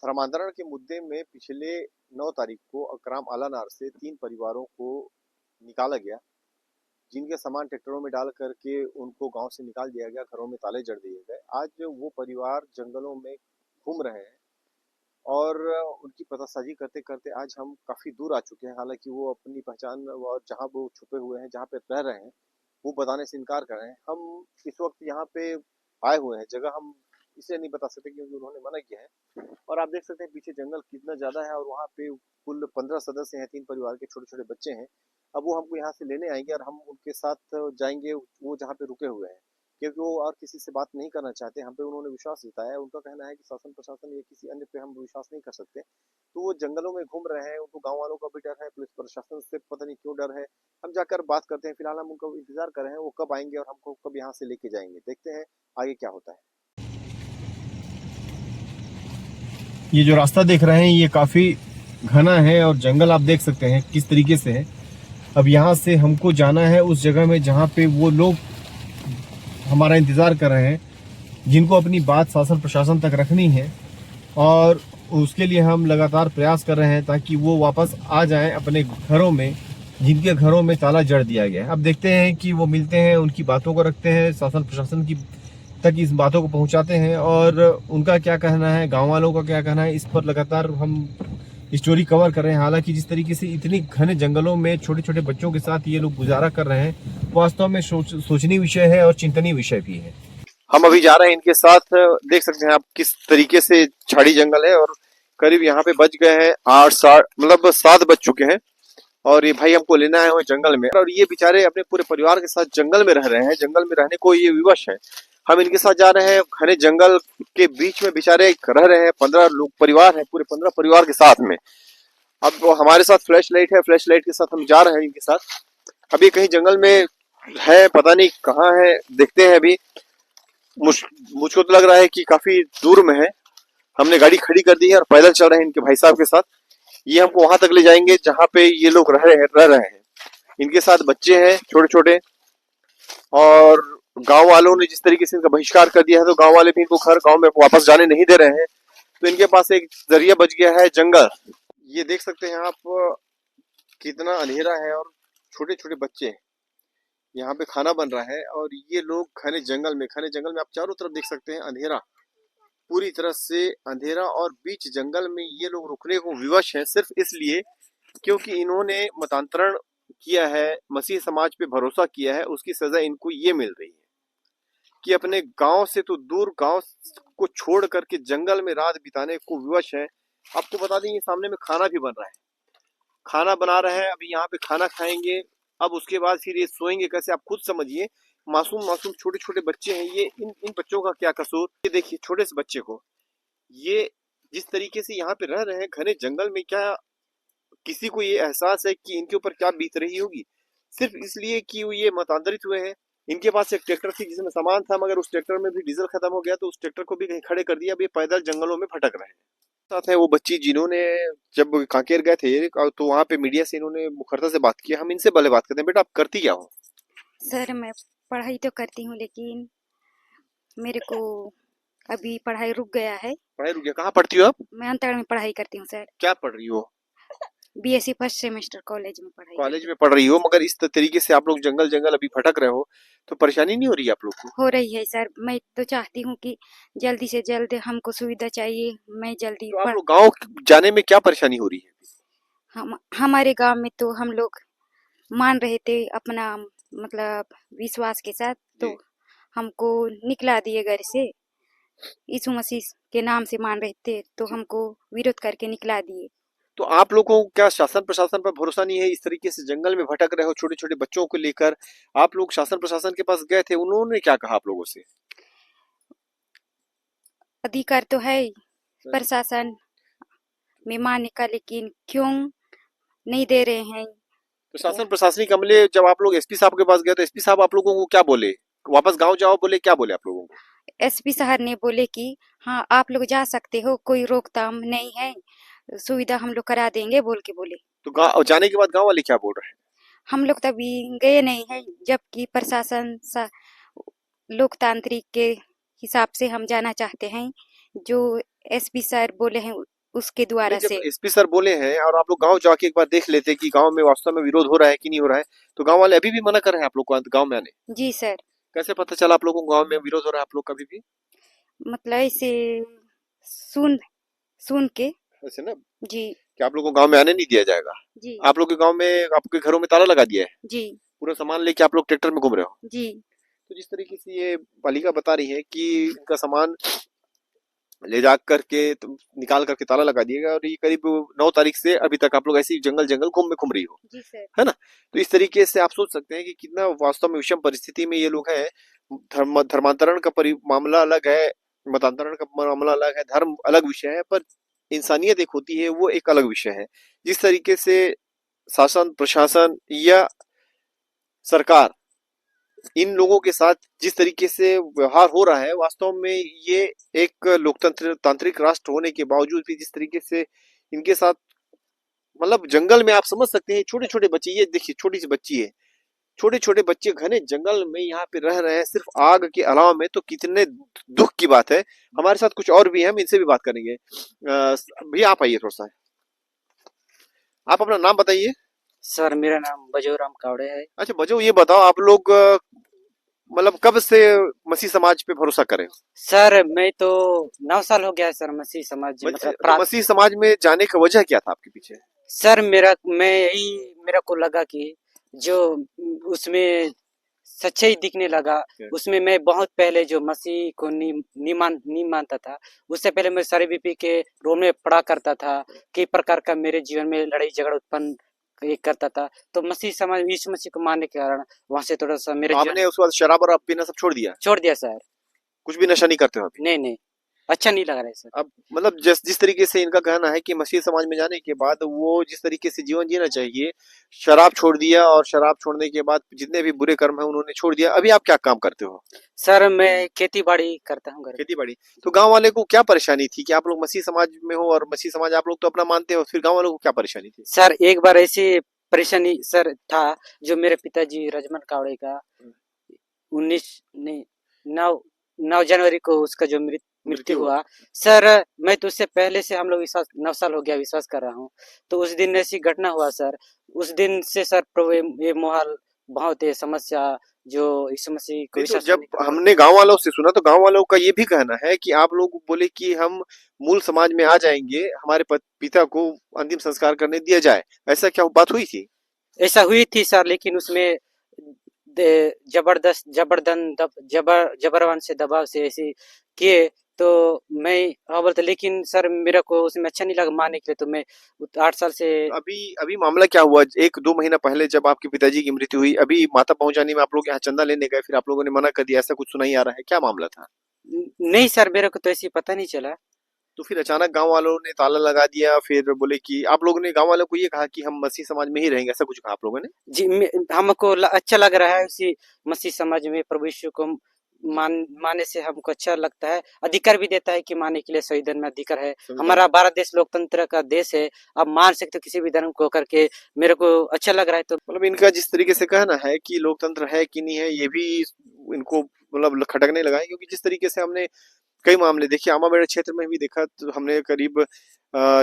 धर्मांतरण के मुद्दे में पिछले 9 तारीख को अकराम आलानार से 3 परिवारों को निकाला गया, जिनके सामान ट्रैक्टरों में डाल करके उनको गांव से निकाल दिया गया, घरों में ताले जड़ दिए गए। आज वो परिवार जंगलों में घूम रहे हैं और उनकी पतासाजी करते-करते आज हम काफ़ी दूर आ चुके हैं। हालाँकि वो अपनी पहचान और जहाँ वो छुपे हुए हैं, जहाँ पे रह रहे हैं, वो बताने से इनकार कर रहे हैं। हम इस वक़्त यहाँ पे आए हुए हैं, जगह हम इसलिए नहीं बता सकते क्योंकि उन्होंने मना किया है। और आप देख सकते हैं पीछे जंगल कितना ज़्यादा है और वहाँ पे कुल 15 सदस्य हैं, 3 परिवार के छोटे-छोटे बच्चे हैं। अब वो हमको यहाँ से लेने आएँगे और हम उनके साथ जाएँगे वो जहाँ पे रुके हुए हैं, क्योंकि वो और किसी से बात नहीं करना चाहते। हम पे उन्होंने विश्वास जताया है। उनका कहना है कि शासन प्रशासन या किसी अन्य पे हम विश्वास नहीं कर सकते। तो वो जंगलों में घूम रहे हैं, उनको गाँव वालों का भी डर है, पुलिस प्रशासन से पता नहीं क्यों डर है। हम जाकर बात करते हैं, फिलहाल हम उनका इंतज़ार कर रहे हैं, वो कब आएँगे और हमको कब यहाँ से लेके जाएँगे। देखते हैं आगे क्या होता है। ये जो रास्ता देख रहे हैं ये काफी घना है और जंगल आप देख सकते हैं किस तरीके से है। अब यहाँ से हमको जाना है उस जगह में जहाँ पे वो लोग हमारा इंतजार कर रहे हैं, जिनको अपनी बात शासन प्रशासन तक रखनी है और उसके लिए हम लगातार प्रयास कर रहे हैं ताकि वो वापस आ जाएं अपने घरों में, जिनके घरों में ताला जड़ दिया गया है। अब देखते हैं कि वो मिलते हैं, उनकी बातों को रखते हैं, शासन प्रशासन की तक इस बातों को पहुंचाते हैं और उनका क्या कहना है, गांव वालों का क्या कहना है, इस पर लगातार हम स्टोरी कवर कर रहे हैं। हालांकि जिस तरीके से इतनी घने जंगलों में छोटे छोटे बच्चों के साथ ये लोग गुजारा कर रहे हैं, वास्तव में सोचनीय विषय है और चिंतनीय विषय भी है। हम अभी जा रहे हैं इनके साथ। देख सकते हैं आप किस तरीके से झाड़ी जंगल है और करीब यहाँ पे बज गए हैं 8 मतलब 7 बज चुके हैं और ये भाई हमको लेना आए हुए जंगल में और ये बेचारे अपने पूरे परिवार के साथ जंगल में रह रहे हैं। जंगल में रहने को ये विवश है। हम इनके साथ जा रहे हैं घने जंगल के बीच में, बेचारे रह रहे हैं। 15 लोग परिवार है, पूरे 15 परिवार के साथ में। अब वो हमारे साथ फ्लैश लाइट है, फ्लैश लाइट के साथ हम जा रहे हैं इनके साथ। अभी कहीं जंगल में है, पता नहीं कहाँ है, देखते हैं अभी। मुझको तो लग रहा है कि काफी दूर में है। हमने गाड़ी खड़ी कर दी है और पैदल चल रहे हैं इनके भाई साहब के साथ। ये हमको वहां तक ले जाएंगे जहाँ पे ये लोग रह रहे हैं। इनके साथ बच्चे हैं छोटे छोटे और गांव वालों ने जिस तरीके से इनका बहिष्कार कर दिया है, तो गांव वाले भी इनको घर गांव में वापस जाने नहीं दे रहे हैं। तो इनके पास एक जरिया बच गया है, जंगल। ये देख सकते हैं आप कितना अंधेरा है और छोटे छोटे बच्चे हैं। यहाँ पे खाना बन रहा है और ये लोग घने जंगल में आप चारों तरफ देख सकते हैं अंधेरा, पूरी तरह से अंधेरा और बीच जंगल में ये लोग रुकने को विवश हैं, सिर्फ इसलिए क्योंकि इन्होंने मतांतरण किया है, मसीह समाज पे भरोसा किया है। उसकी सजा इनको ये मिल रही है कि अपने गांव से तो दूर, गांव को छोड़ करके जंगल में रात बिताने को विवश है। आपको बता दें ये सामने में खाना भी बन रहा है, खाना बना रहे हैं। अभी यहाँ पे खाना खाएंगे, अब उसके बाद फिर ये सोएंगे कैसे, आप खुद समझिए। मासूम मासूम छोटे छोटे बच्चे हैं ये, इन बच्चों का क्या कसूर। ये देखिए छोटे से बच्चे को, ये जिस तरीके से यहाँ पे रह रहे हैं घने जंगल में, क्या किसी को ये एहसास है कि इनके ऊपर क्या बीत रही होगी, सिर्फ इसलिए कि वो ये मतांतरित हुए हैं। इनके पास एक ट्रैक्टर थी जिसमें सामान था, मगर उस ट्रैक्टर में भी डीजल खत्म हो गया, तो उस ट्रैक्टर को भी कहीं खड़े कर दिया। अब ये पैदल जंगलों में भटक रहे हैं। साथ है वो बच्ची जिन्होंने जब कांकेर गए थे तो वहां पे मीडिया से इन्होंने मुखरता से बात की। हम इनसे पहले बात करते हैं, बेटा आप करती क्या हो? सर मैं पढ़ाई तो करती हूँ लेकिन मेरे को अभी पढ़ाई रुक गया है। पढ़ाई रुक गया? कहाँ पढ़ती हो आप? मैं अंतरण में पढ़ाई करती हूँ सर। क्या पढ़ रही हो? बीएससी फर्स्ट सेमेस्टर कॉलेज में पढ़ाई कॉलेज करती में पढ़ रही हो, मगर इस तरीके से आप लोग जंगल जंगल अभी भटक रहे हो, तो परेशानी नहीं हो रही है आप लोग को? हो रही है सर। मैं तो चाहती हूँ कि जल्दी से जल्द हमको सुविधा चाहिए, मैं जल्दी तो आप पढ़। लोग गाँव जाने में क्या परेशानी हो रही है? हमारे गांव में तो हम लोग मान रहे थे अपना मतलब विश्वास के साथ, तो हमको निकला दिए घर से। यीशु मसीह के नाम से मान रहे थे तो हमको विरोध करके निकला दिए। तो आप लोगों को क्या शासन प्रशासन पर भरोसा नहीं है? इस तरीके से जंगल में भटक रहे हो छोटे छोटे बच्चों को लेकर, आप लोग शासन प्रशासन के पास गए थे, उन्होंने क्या कहा आप लोगों से? अधिकार तो है प्रशासन में मानने का, लेकिन क्यों नहीं दे रहे हैं। तो शासन प्रशासनिक अमले जब आप लोग एसपी साहब के पास गए तो एसपी साहब आप लोगों को क्या बोले? वापस गांव जाओ बोले? क्या बोले आप लोगों को? एसपी साहब ने बोले कि हाँ आप लोग जा सकते हो, कोई रोकथाम नहीं है, सुविधा हम लोग करा देंगे बोल के बोले। तो गाँव जाने के बाद गांव वाले क्या बोल रहे हैं? हम लोग तभी गए नहीं है, जबकि प्रशासन लोकतांत्रिक के हिसाब से हम जाना चाहते हैं, जो एसपी सर बोले हैं उसके द्वारा नहीं, से। जब एसपी सर बोले हैं और आप लोग गांव जाके एक बार देख लेते कि गांव में वास्तव में विरोध हो रहा है कि नहीं हो रहा है, तो गांव वाले अभी भी मना कर रहे हैं आप लोग को गांव में आने। जी सर, कैसे पता चला आप लोगों को गांव में विरोध हो रहा है आप लोग का अभी भी? मतलब ऐसे सुन सुन के। ऐसे ना जी कि आप लोगों को गांव में आने नहीं दिया जाएगा। जी आप लोग के गांव में आपके घरों में ताला लगा दिया है, जी पूरा सामान लेके आप लोग ट्रैक्टर में घूम रहे हो। जी तो जिस तरीके से ये बालिका बता रही है कि इनका सामान ले जा करके तो निकाल करके ताला लगा दिएगा, और ये करीब 9 तारीख से अभी तक आप लोग ऐसी जंगल जंगल घूम रही हो, जी सर। है ना? तो इस तरीके से आप सोच सकते हैं कि कितना वास्तव में विषम परिस्थिति में ये लोग हैं। धर्मांतरण का मामला अलग है, मतांतरण का मामला अलग है, धर्म अलग विषय है, पर इंसानियत एक होती है, वो एक अलग विषय है। जिस तरीके से शासन प्रशासन या सरकार इन लोगों के साथ जिस तरीके से व्यवहार हो रहा है, वास्तव में ये एक लोकतंत्र तांत्रिक राष्ट्र होने के बावजूद भी जिस तरीके से इनके साथ, मतलब जंगल में आप समझ सकते हैं छोटे छोटे बच्चे, ये देखिए छोटी सी बच्ची है, छोटे छोटे बच्चे घने जंगल में यहाँ पे रह रहे हैं सिर्फ आग के अलावा में, तो कितने दुख की बात है। हमारे साथ कुछ और भी है, हम इनसे भी बात करेंगे। भैया आप आइए थोड़ा सा, आप अपना नाम बताइए। सर मेरा नाम बजोराम कावड़े है। अच्छा बजो, ये बताओ आप लोग मतलब कब से मसीह समाज पे भरोसा करें? सर मैं तो 9 साल हो गया है सर मसीह समाज मतलब मसीह समाज में जाने का वजह क्या था आपके पीछे? सर मेरा को लगा कि जो उसमें सच्चाई दिखने लगा, उसमें मैं बहुत पहले जो मसीह को नहीं मानता था, उससे पहले मैं सारे बीपी के रोल में पढ़ा करता था, कई प्रकार का मेरे जीवन में लड़ाई झगड़ा उत्पन्न करता था। तो मसीह समाज यीशु मसीह को मानने के कारण वहां से थोड़ा सा मेरे आपने उसके बाद शराब और पीना सब छोड़ दिया? छोड़ दिया सर। कुछ भी नशा नहीं करते हो अभी? नहीं अच्छा नहीं लग रहा है सर। अब मतलब जिस तरीके से इनका कहना है कि मसीह समाज में जाने के बाद वो जिस तरीके से जीवन जीना चाहिए, शराब छोड़ दिया, और शराब छोड़ने के बाद जितने भी बुरे कर्म है उन्होंने छोड़ दिया। अभी आप क्या काम करते हो? सर मैं खेती बाड़ी करता हूँ घर। खेती बाड़ी। तो गांव वाले को क्या परेशानी थी कि आप लोग मसीह समाज में हो, और मसीह समाज आप लोग तो अपना मानते हो, फिर गांव वालों को क्या परेशानी थी? सर एक बार ऐसी परेशानी सर था, जो मेरे पिताजी रजमन कावड़े का 9 जनवरी को उसका जो मृत्यु हुआ। सर मैं तो उससे पहले से हम लोग विश्वास 9 साल हो गया विश्वास कर रहा हूँ। तो उस दिन ऐसी घटना हुआ सर, उस दिन से सर प्रभु ये मोहाल बहुत है समस्या जो यीशु मसीह को तो जब हमने गांव वालों से सुना, तो गांव वालों का ये भी कहना है कि आप लोग बोले कि हम मूल समाज में आ जाएंगे, हमारे पिता को अंतिम संस्कार करने दिया जाए। ऐसा क्या बात हुई थी? ऐसा हुई थी सर, लेकिन उसमें जबरवन से दबाव से ऐसे किए, तो मैं बोलते, लेकिन सर मेरा को उसमें अच्छा नहीं लगा मानने के लिए। तो मैं 8 साल से अभी मामला क्या हुआ? 1-2 महीना पहले जब आपके पिताजी की मृत्यु हुई, अभी माता पहुंचाने में आप लोग यहाँ चंदा लेने गए, फिर आप लोगों ने मना कर दिया, ऐसा कुछ सुनाई आ रहा है, क्या मामला था? नहीं सर, मेरे को तो ऐसी पता नहीं चला। तो फिर अचानक गांव वालों ने ताला लगा दिया, फिर बोले कि आप लोगों ने गांव वालों को ये कहा कि हम मसीह समाज में ही रहेंगे, ऐसा कुछ कहा आप लोगों ने? जी हमको अच्छा लग रहा है उसी मसीह समाज में प्रभु यीशु को मानने से हमको अच्छा लगता है, अधिकार भी देता है कि मानने के लिए संविधान में अधिकार है। हमारा भारत देश लोकतंत्र का देश है, आप मान सकते हो किसी भी धर्म को करके। मेरे को अच्छा लग रहा है। तो मतलब इनका जिस तरीके से कहना है कि लोकतंत्र है कि नहीं है, ये भी इनको मतलब खटकने लगा है, क्योंकि जिस तरीके से हमने कई मामले देखे, आमा मेरे क्षेत्र में भी देखा, तो हमने करीब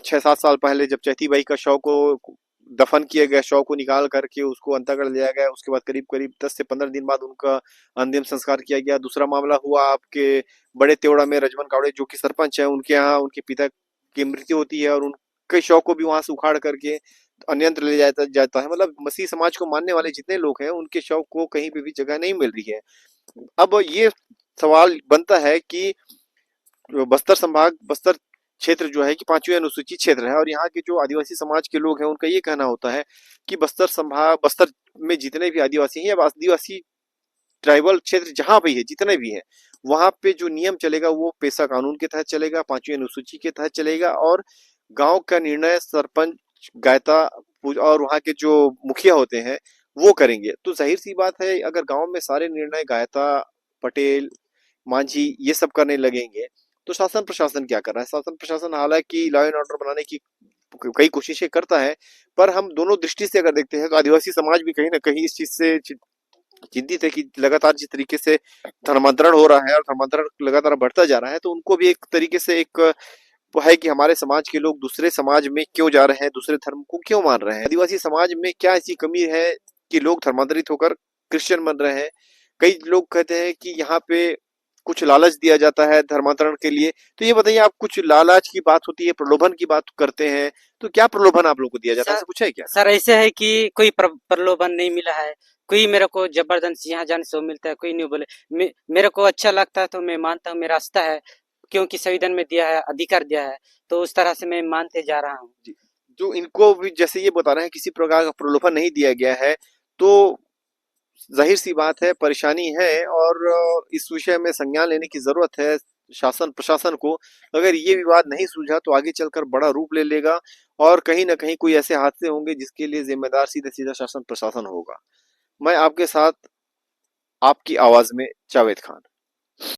6-7 साल पहले जब चैती बाई का शव को दफन किया गया, शव को निकाल करके उसको अंतागढ़ लिया गया, उसके बाद करीब 10 से 15 दिन बाद उनका अंतिम संस्कार किया गया। दूसरा मामला हुआ आपके बड़े तेवड़ा में, रजमन कावड़े जो कि सरपंच है, उनके यहाँ उनके पिता की मृत्यु होती है और उनके शव को भी वहां से उखाड़ करके अन्यंत्र ले जाता है। मतलब मसीह समाज को मानने वाले जितने लोग हैं, उनके शव को कहीं पे भी जगह नहीं मिल रही है। अब ये सवाल बनता है कि बस्तर संभाग, बस्तर क्षेत्र जो है कि 5वीं अनुसूचित क्षेत्र है, और यहाँ के जो आदिवासी समाज के लोग हैं, उनका ये कहना होता है कि बस्तर में जितने भी आदिवासी हैं या आदिवासी ट्राइबल क्षेत्र जहां भी है, जितने भी हैं, वहां पे जो नियम चलेगा वो पेशा कानून के तहत चलेगा, 5वीं अनुसूची के तहत चलेगा, और गांव का निर्णय सरपंच गायता और वहां के जो मुखिया होते हैं वो करेंगे। तो जाहिर सी बात है, अगर गांव में सारे निर्णय गायता, पटेल, मांझी ये सब करने लगेंगे, तो शासन प्रशासन क्या कर रहा है? शासन प्रशासन हालांकि लॉ एंड ऑर्डर बनाने की कई कोशिशें करता है, पर हम दोनों दृष्टि से अगर देखते हैं तो आदिवासी समाज भी कहीं ना कहीं इस चीज से चिंतित है कि लगातार जिस तरीके से धर्मांतरण हो रहा है और धर्मांतरण लगातार बढ़ता जा रहा है, तो उनको भी एक तरीके से एक वो है कि हमारे समाज के लोग दूसरे समाज में क्यों जा रहे हैं, दूसरे धर्म को क्यों मान रहे हैं। आदिवासी समाज में क्या ऐसी कमी है कि लोग धर्मांतरित होकर क्रिश्चियन बन रहे हैं। कई लोग कहते हैं कि यहाँ पे कुछ लालच दिया जाता है धर्मांतरण के लिए। तो ये बताइए, आप कुछ लालच की बात होती है, प्रलोभन की बात करते हैं, तो क्या प्रलोभन आप लोग को दिया जाता है, सर ऐसा कुछ है क्या? सर ऐसे है कि कोई प्रलोभन नहीं मिला है। कोई मेरे को जबरदस्ती यहाँ जाने से वो मिलता है, कोई नहीं बोले। मेरे को अच्छा लगता है तो मैं मानता हूँ, मेरा रास्ता है, क्योंकि संविधान में दिया है, अधिकार दिया है, तो उस तरह से मैं मानते जा रहा हूँ। जी। जो इनको भी जैसे ये बता रहे हैं किसी प्रकार का प्रलोभन नहीं दिया गया है, तो जाहिर सी बात है परेशानी है और इस विषय में संज्ञान लेने की जरूरत है शासन प्रशासन को। अगर ये विवाद नहीं सूझा तो आगे चलकर बड़ा रूप ले लेगा और कहीं ना कहीं कोई ऐसे हादसे होंगे जिसके लिए जिम्मेदार सीधे सीधा शासन प्रशासन होगा। मैं आपके साथ आपकी आवाज में जावेद खान।